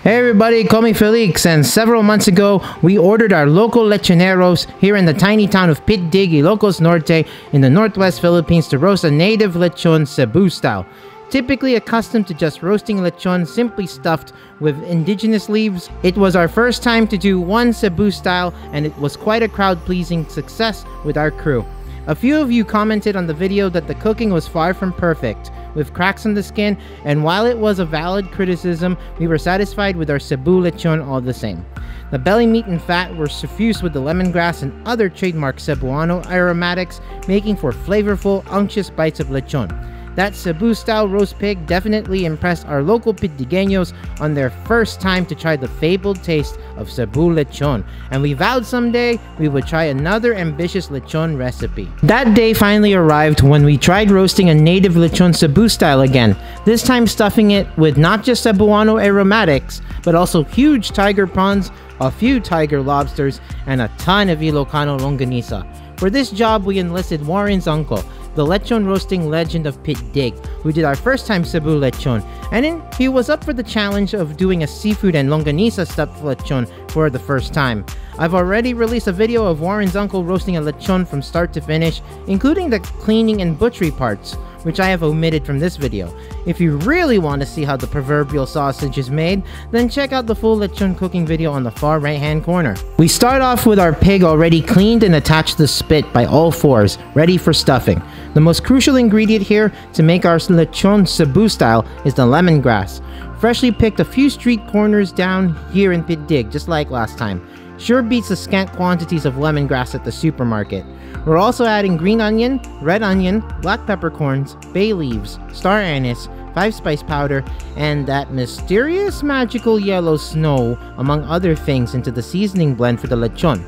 Hey everybody, call me Félix, and several months ago, we ordered our local lechoneros here in the tiny town of Pitdig, Ilocos Norte, in the northwest Philippines to roast a native lechon Cebu style. Typically accustomed to just roasting lechon simply stuffed with indigenous leaves, it was our first time to do one Cebu style, and it was quite a crowd-pleasing success with our crew. A few of you commented on the video that the cooking was far from perfect, with cracks on the skin, and while it was a valid criticism, we were satisfied with our Cebu lechon all the same. The belly meat and fat were suffused with the lemongrass and other trademark Cebuano aromatics, making for flavorful, unctuous bites of lechon. That Cebu-style roast pig definitely impressed our local Pitdigueños on their first time to try the fabled taste of Cebu lechon, and we vowed someday we would try another ambitious lechon recipe. That day finally arrived when we tried roasting a native lechon Cebu style again, this time stuffing it with not just Cebuano aromatics, but also huge tiger prawns, a few tiger lobsters, and a ton of Ilocano Longganisa. For this job, we enlisted Warren's uncle, the lechon roasting legend of Pitdig, who did our first time Cebu lechon, and then he was up for the challenge of doing a seafood and Longganisa stuffed lechon for the first time. I've already released a video of Warren's uncle roasting a lechon from start to finish, including the cleaning and butchery parts, which I have omitted from this video. If you really want to see how the proverbial sausage is made, then check out the full lechon cooking video on the far right hand corner. We start off with our pig already cleaned and attached to the spit by all fours, ready for stuffing. The most crucial ingredient here to make our lechon Cebu style is the lemongrass. Freshly picked a few street corners down here in Pitdig, just like last time. Sure beats the scant quantities of lemongrass at the supermarket. We're also adding green onion, red onion, black peppercorns, bay leaves, star anise, 5-spice powder, and that mysterious magical yellow snow, among other things, into the seasoning blend for the lechon.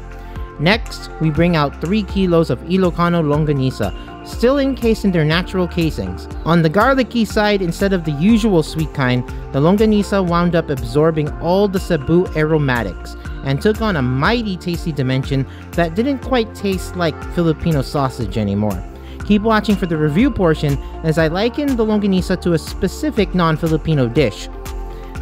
Next, we bring out 3 kilos of Ilocano Longganisa, still encased in their natural casings. On the garlicky side, instead of the usual sweet kind, the Longganisa wound up absorbing all the Cebu aromatics, and took on a mighty tasty dimension that didn't quite taste like Filipino sausage anymore. Keep watching for the review portion, as I liken the Longganisa to a specific non-Filipino dish.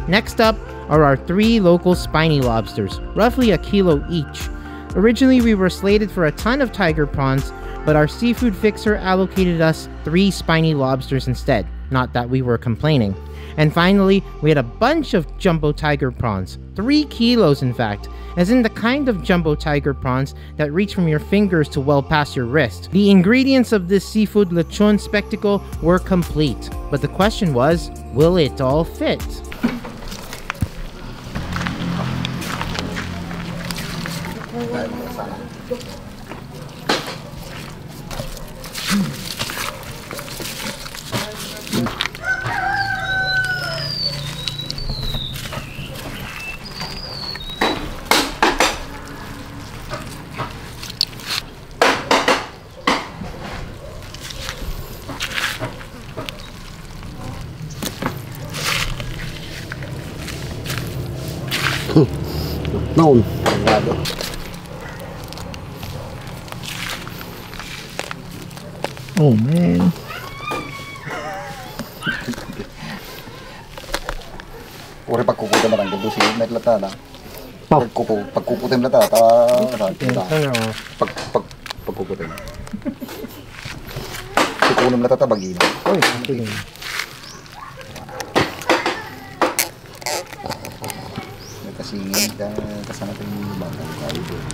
Next up are our 3 local spiny lobsters, roughly a kilo each. Originally we were slated for a ton of tiger prawns, but our seafood fixer allocated us 3 spiny lobsters instead, not that we were complaining. And finally, we had a bunch of jumbo tiger prawns, 3 kilos in fact, as in the kind of jumbo tiger prawns that reach from your fingers to well past your wrist. The ingredients of this seafood lechon spectacle were complete, but the question was, will it all fit? Noon. Oh man. Uri pagkukutin na lang dito si naglata na. Pagkukutin na ta pagkukutin. Kukunin na ta bagina. Oy, sige. Kasi kasama natin yung bangkang tayo doon.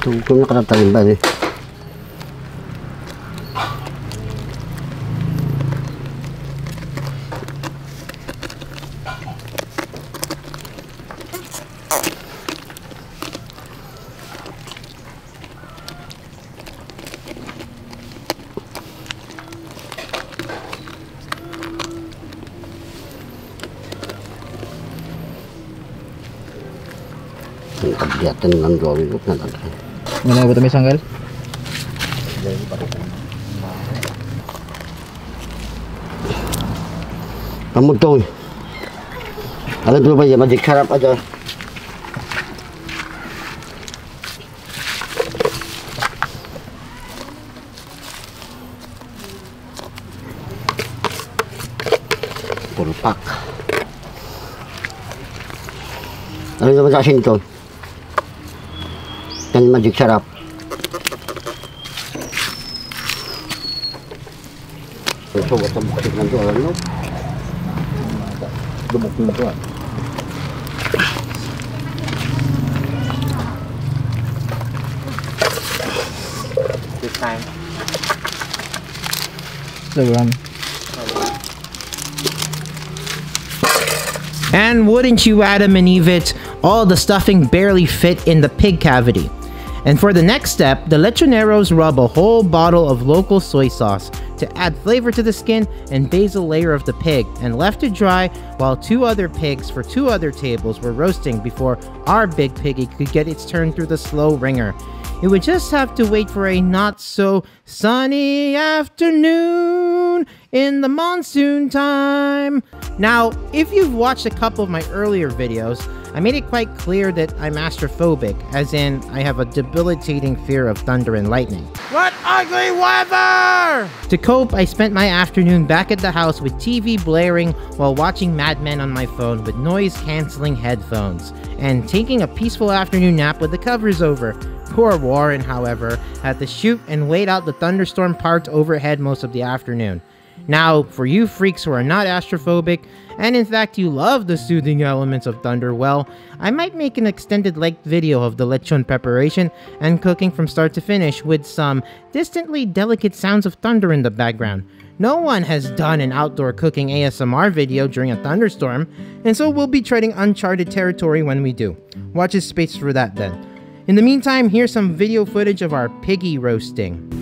Tungkol na katatagin ba eh? Ang kabyatan ng drawing ko na lang. Mana ba ito may sanggal? Pamutong. Alam mo ba yan, madikharap aja. Pulpak. Alam mo ba sa asin ito? Kan magic sarap. Ito, wata buksit na ito, alam mo? Dumok na ito. This time. And wouldn't you Adam and Eve it, all the stuffing barely fit in the pig cavity. And for the next step, the lechoneros rub a whole bottle of local soy sauce to add flavor to the skin and basil layer of the pig, and left to dry while 2 other pigs for 2 other tables were roasting before our big piggy could get its turn through the slow ringer. It would just have to wait for a not so sunny afternoon in the monsoon time. Now, if you've watched a couple of my earlier videos, I made it quite clear that I'm astrophobic, as in I have a debilitating fear of thunder and lightning. What ugly weather! To cope, I spent my afternoon back at the house with TV blaring while watching Mad Men on my phone with noise-canceling headphones, and taking a peaceful afternoon nap with the covers over. Poor Warren, however, had to shoot and wait out the thunderstorm parked overhead most of the afternoon. Now, for you freaks who are not astrophobic, and in fact you love the soothing elements of thunder, well, I might make an extended length video of the lechon preparation and cooking from start to finish with some distantly delicate sounds of thunder in the background. No one has done an outdoor cooking ASMR video during a thunderstorm, and so we'll be treading uncharted territory when we do. Watch this space for that then. In the meantime, here's some video footage of our piggy roasting.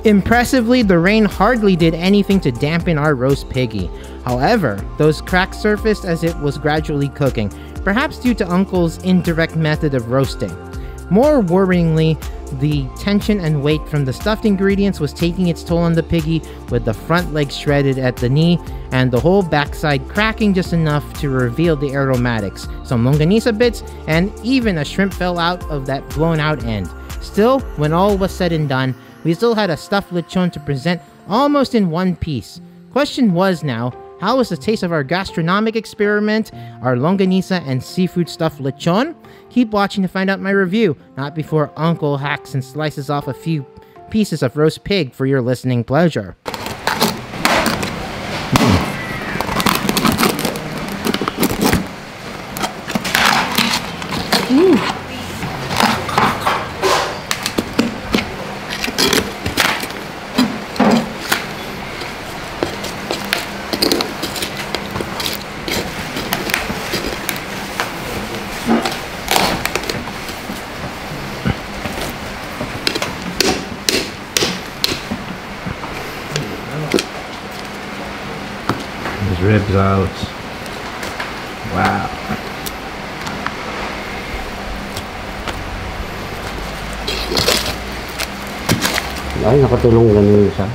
Impressively, the rain hardly did anything to dampen our roast piggy. However, those cracks surfaced as it was gradually cooking, perhaps due to Uncle's indirect method of roasting. More worryingly, the tension and weight from the stuffed ingredients was taking its toll on the piggy, with the front leg shredded at the knee and the whole backside cracking just enough to reveal the aromatics, some longanisa bits, and even a shrimp fell out of that blown out end. Still, when all was said and done, we still had a stuffed lechon to present almost in one piece. Question was now, how was the taste of our gastronomic experiment, our longanisa and seafood stuffed lechon? Keep watching to find out my review, not before Uncle hacks and slices off a few pieces of roast pig for your listening pleasure. Ribs out. Wow. Ay, nakatulong ganun siya.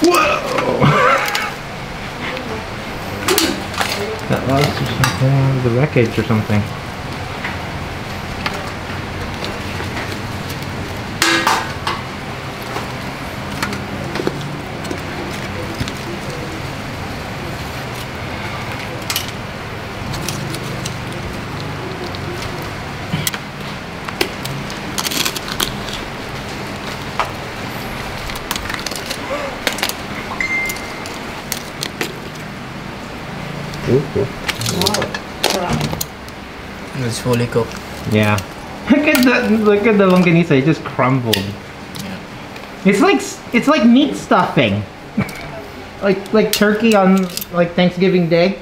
Whoa! That lost or something, the wreckage or something. It's fully cooked. Yeah. Look at the longanisa, it just crumbled. Yeah. It's like meat stuffing. like turkey on like Thanksgiving Day.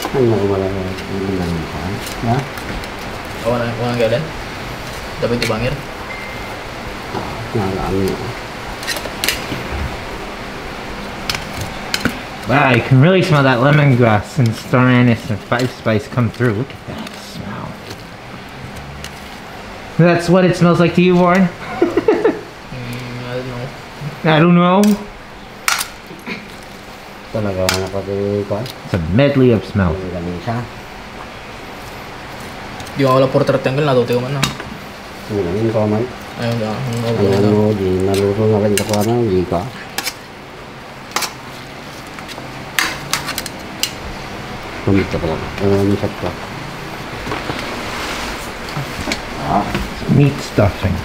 Ano umalang ha? Wala galan. Dapat dibangir. Nalami. Wow, you can really smell that lemongrass and star anise and five spice come through. Look at that smell. That's what it smells like to you, Warren? I don't know. I don't know. Talaga nakapagkuhan. It's a medley of smells. Longganisa. Di ba wala portrait tanggal na to man na. Yun ko man. Ayun na. Ano di naluro na rin ako ano, di ka. Kumita pala. Misat pa. Meat stuffing.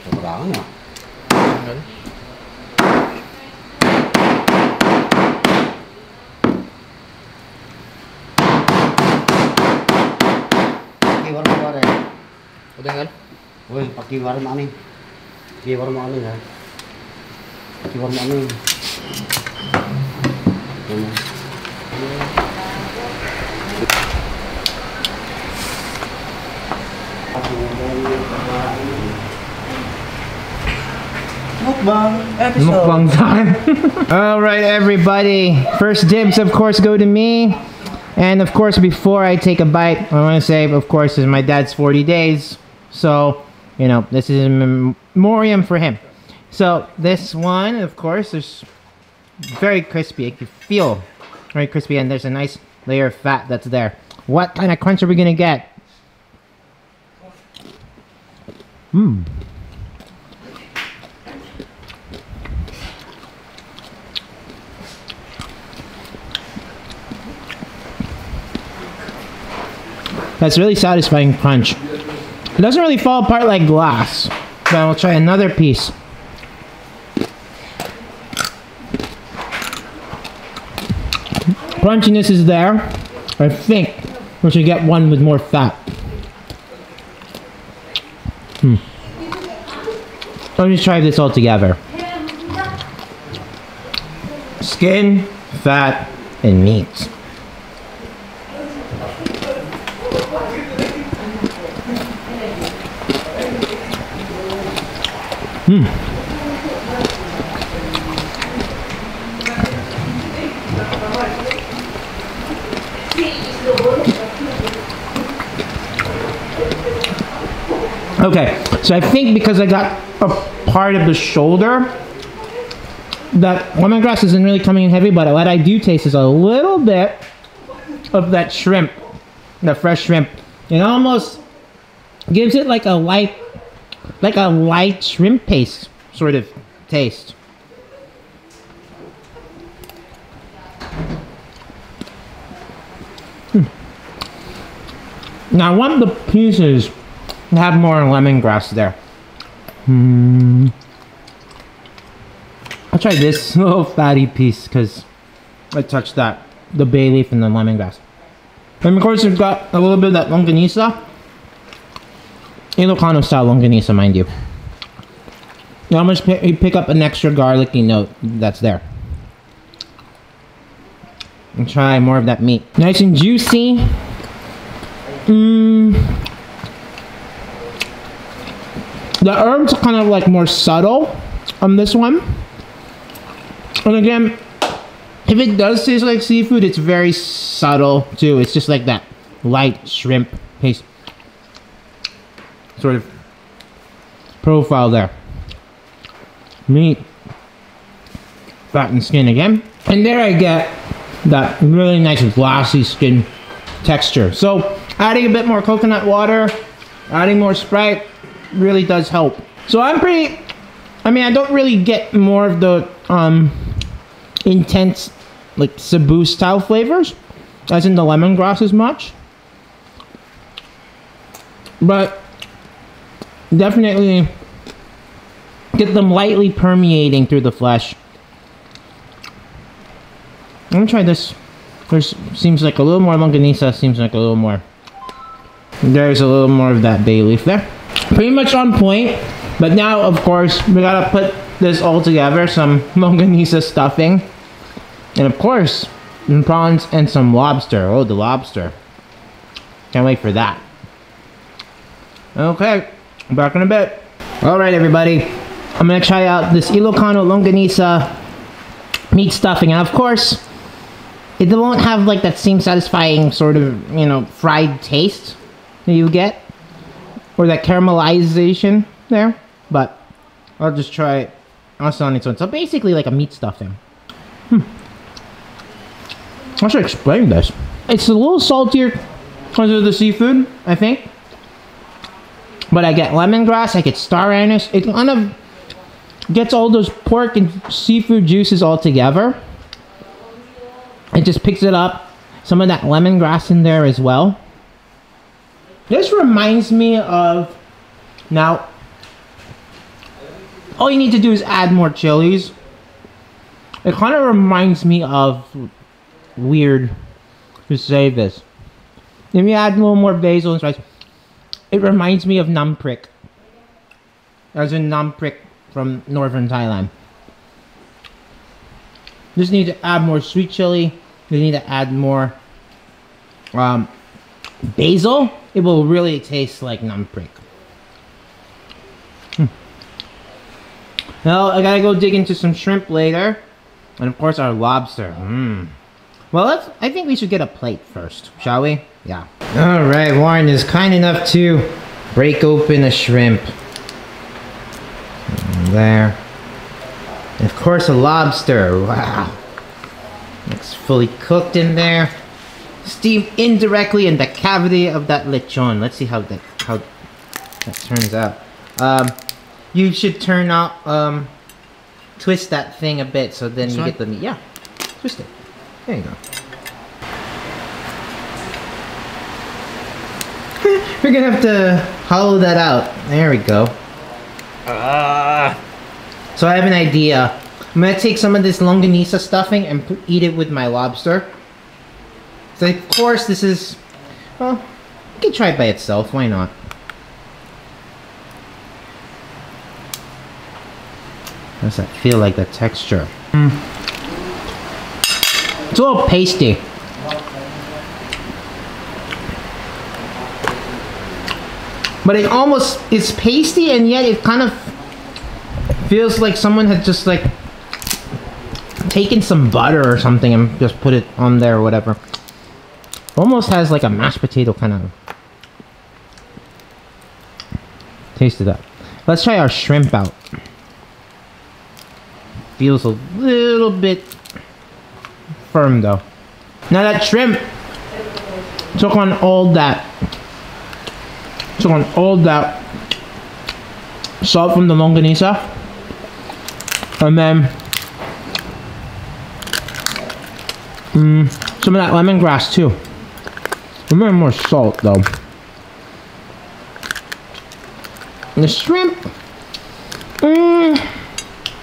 Sobrang ano. Tanggal. Pakiwar mo rin. Tanggal. Uy, pakiwar mo amin. Pakiwar mo amin ha. Iwan mo amin. Mukbang time. All right, everybody. First dibs, of course, go to me. And of course, before I take a bite, I want to say, of course, this is my dad's 40 days. So, you know, this is a memoriam for him. So this one, of course, is very crispy. You can feel very crispy, and there's a nice layer of fat that's there. What kind of crunch are we gonna get? Mmm. That's really satisfying crunch. It doesn't really fall apart like glass. But I'll try another piece. Crunchiness is there. I think we should get one with more fat. Let me try this all together. Skin, fat, and meat. Okay, so I think because I got a part of the shoulder, that lemongrass isn't really coming in heavy, but what I do taste is a little bit of that shrimp, the fresh shrimp. It almost gives it like a light shrimp paste sort of taste. Now I want the pieces to have more lemongrass there. I'll try this little fatty piece because I touched that, the bay leaf and the lemongrass. And of course we've got a little bit of that Longganisa. Ilocano style Longganisa, mind you. You almost pick up an extra garlicky note that's there. And try more of that meat. Nice and juicy. The herbs are kind of like more subtle on this one. And again, if it does taste like seafood, it's very subtle too. It's just like that light shrimp paste sort of profile there. Meat, fat and skin again. And there I get that really nice glassy skin texture. So adding a bit more coconut water, adding more Sprite really does help. So I don't really get more of the intense like Cebu style flavors as in the lemongrass as much, but definitely get them lightly permeating through the flesh. I'm gonna try this. Seems like a little more Longganisa, seems like a little more. There's a little more of that bay leaf there. Pretty much on point, but now of course we gotta put this all together, some Longganisa stuffing, and of course some prawns and some lobster. Oh, the lobster. Can't wait for that. Okay, back in a bit. Alright everybody, I'm gonna try out this Ilocano Longganisa meat stuffing, and of course it won't have like that same satisfying sort of, you know, fried taste that you get, or that caramelization there, but I'll just try it also on its own. So basically like a meat stuffing. I should explain this. It's a little saltier because of the seafood, I think. But I get lemongrass, I get star anise. It kind of gets all those pork and seafood juices all together. It just picks it up. Some of that lemongrass in there as well. This reminds me of, now, all you need to do is add more chilies. It kind of reminds me of, weird to say this, if you add a little more basil and spice, it reminds me of Nam Prik. As in Nam Prik from northern Thailand. Just need to add more sweet chili. You need to add more basil. It will really taste like namprick. Well, I gotta go dig into some shrimp later. And of course our lobster. Well, I think we should get a plate first, shall we? Yeah. Alright, Warren is kind enough to break open a shrimp. There. And of course a lobster. Wow. Looks fully cooked in there. Steamed indirectly in the cavity of that lechon. Let's see how that turns out. You should turn out, twist that thing a bit so then you get the meat. Yeah, twist it. There you go. We're gonna have to hollow that out. There we go. So I have an idea. I'm gonna take some of this Longganisa stuffing and eat it with my lobster. So of course this is, well, you can try it by itself, why not? How does that feel like, the texture? It's a little pasty. But it almost, it's pasty and yet it kind of feels like someone had just like taken some butter or something and just put it on there or whatever. Almost has like a mashed potato kind of taste to that. Let's try our shrimp out. Feels a little bit firm though. Now that shrimp took on all that salt from the Longganisa, and then some of that lemongrass too. A little more salt though. And the shrimp,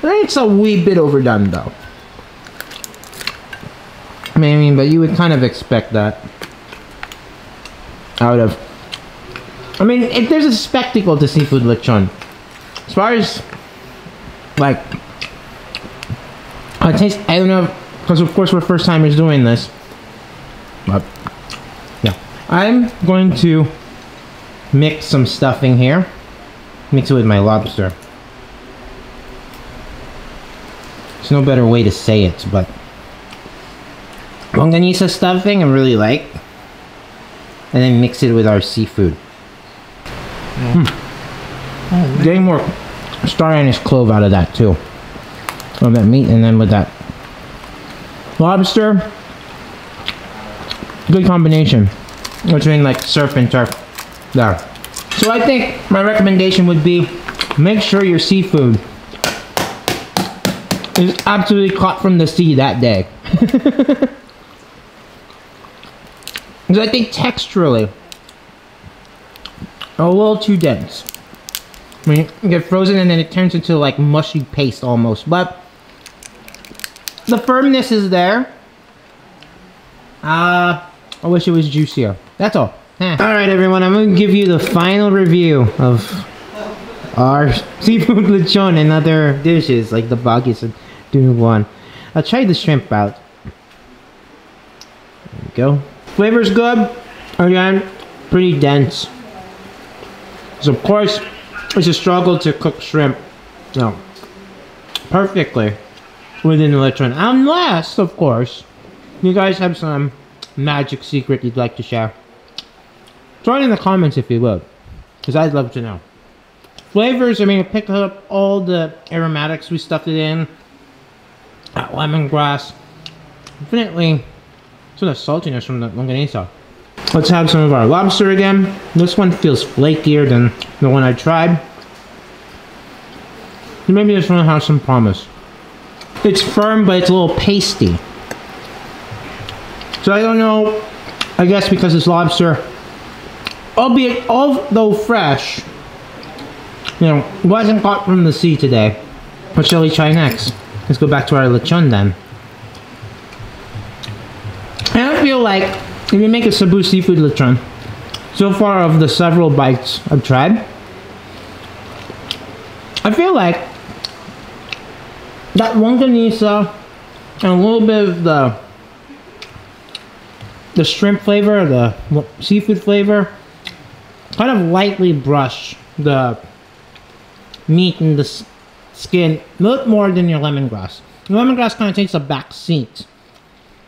it's a wee bit overdone though. I mean, but you would kind of expect that out of, I mean, if there's a spectacle to seafood lechon, as far as like taste, I don't know, because of course we're first timers doing this, but yeah, I'm going to mix some stuffing here, mix it with my lobster. There's no better way to say it, but Longganisa stuffing I really like, and then mix it with our seafood. Getting more star anise clove out of that too, of that meat, and then with that lobster, good combination between like surf and turf there. So I think my recommendation would be, make sure your seafood is absolutely caught from the sea that day. Because I think texturally a little too dense. I mean, you get frozen and then it turns into like mushy paste almost, but the firmness is there. I wish it was juicier. That's all. Alright everyone, I'm going to give you the final review of our seafood lechon and other dishes like the bagis and one. I'll try the shrimp out. There we go. Flavor's good. Again, pretty dense. So of course, it's a struggle to cook shrimp, you know, perfectly within the lechon. Unless, of course, you guys have some magic secret you'd like to share. Throw it in the comments if you would, because I'd love to know. Flavors, I mean, it picked up all the aromatics we stuffed it in. That lemongrass. Definitely some of the saltiness from the Longganisa. Let's have some of our lobster again. This one feels flakier than the one I tried. Maybe this one has some promise. It's firm, but it's a little pasty. So I don't know, I guess because it's lobster, albeit although fresh, you know, wasn't caught from the sea today. What shall we try next? Let's go back to our lechon then. I don't feel like, if you make a Cebu seafood lechon, so far of the several bites I've tried, I feel like that Longganisa And a little bit of the shrimp flavor, the seafood flavor, kind of lightly brush the meat and the skin a little more than your lemongrass. Your lemongrass kind of takes a back seat.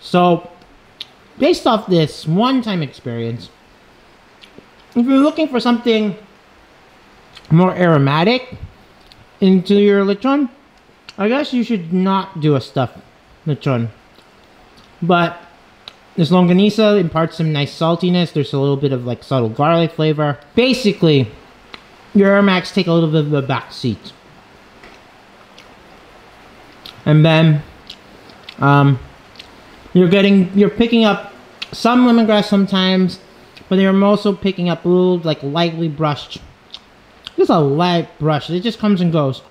So, based off this one-time experience, if you're looking for something more aromatic into your lechon, I guess you should not do a stuffed lechon. But this longanisa imparts some nice saltiness. There's a little bit of like subtle garlic flavor. Basically, your aromatics take a little bit of a back seat. And then you're picking up some lemongrass sometimes, but you're also picking up a little like lightly brushed, just a light brush. It just comes and goes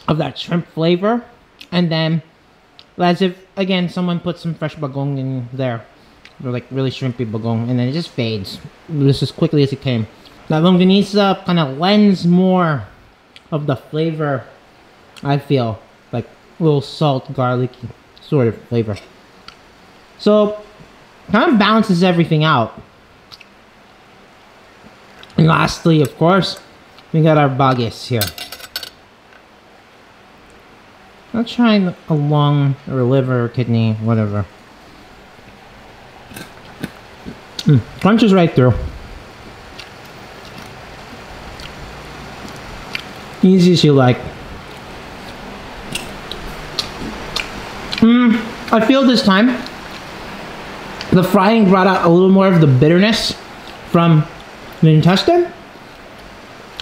of that shrimp flavor, and then as if again someone put some fresh bagong in there, or like really shrimpy bagong, and then it just fades just as quickly as it came. That longanisa kind of lends more of the flavor, I feel, like a little salt, garlicky sort of flavor. So, kind of balances everything out. And lastly, of course, we got our bagis here. I'll try a lung or a liver or kidney, whatever. Crunches right through. Easy as you like. I feel this time the frying brought out a little more of the bitterness from the intestine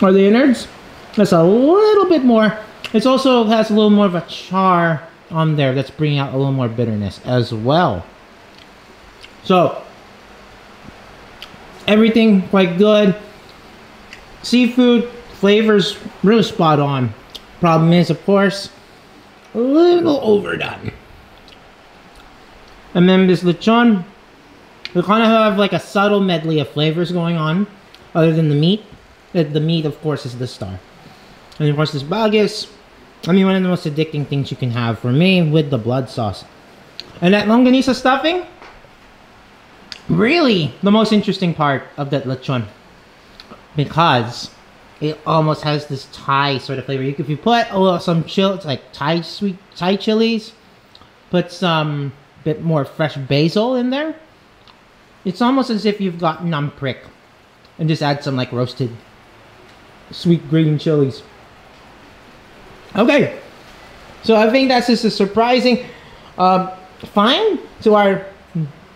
or the innards. That's a little bit more. It also has a little more of a char on there that's bringing out a little more bitterness as well. So everything quite good. Seafood flavors really spot on. Problem is, of course, a little overdone. And then this lechon, we kind of have like a subtle medley of flavors going on, other than the meat. The meat, of course, is the star. And of course, this bagis, I mean, one of the most addicting things you can have for me with the blood sauce. And that longanisa stuffing, really the most interesting part of that lechon, because it almost has this Thai sort of flavor. If you put some chili, like sweet Thai chilies, put some bit more fresh basil in there, it's almost as if you've got num prick and just add some like roasted sweet green chilies. Okay, so I think that's just a surprising find to our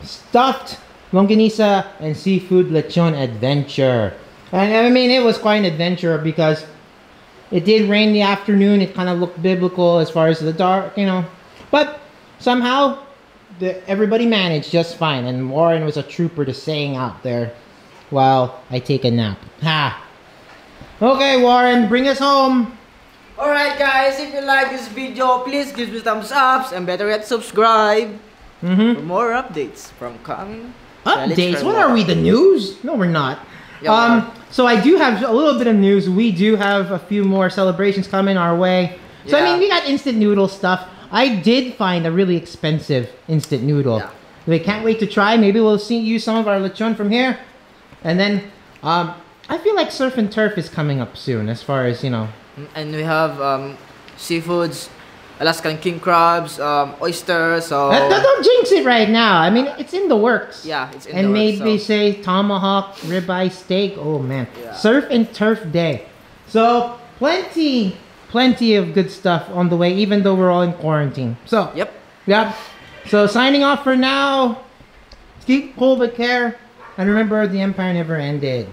stuffed longanisa and seafood lechon adventure. And I mean, it was quite an adventure because it did rain in the afternoon. It kind of looked biblical as far as the dark, you know. But somehow, everybody managed just fine. And Warren was a trooper to staying out there while I take a nap. Ha! Okay, Warren, bring us home. Alright guys, if you like this video, please give me thumbs up and better yet subscribe for more updates from coming. Updates? What are we, the news? No, we're not. Yeah, so I do have a little bit of news. We do have a few more celebrations coming our way. So I mean, we got instant noodle stuff. I did find a really expensive instant noodle. Yeah. We can't wait to try. Maybe we'll use some of our lechon from here. And then, I feel like surf and turf is coming up soon as far as, you know. And we have seafoods, Alaskan king crabs, oysters. So Don't jinx it right now. I mean, it's in the works. yeah, it's in And the maybe works, so. say tomahawk, ribeye steak. Oh man, Yeah. surf and turf day. So plenty of good stuff on the way, even though we're all in quarantine. So Yep. yeah. So signing off for now. Keep cool but care, and remember, the empire never ended.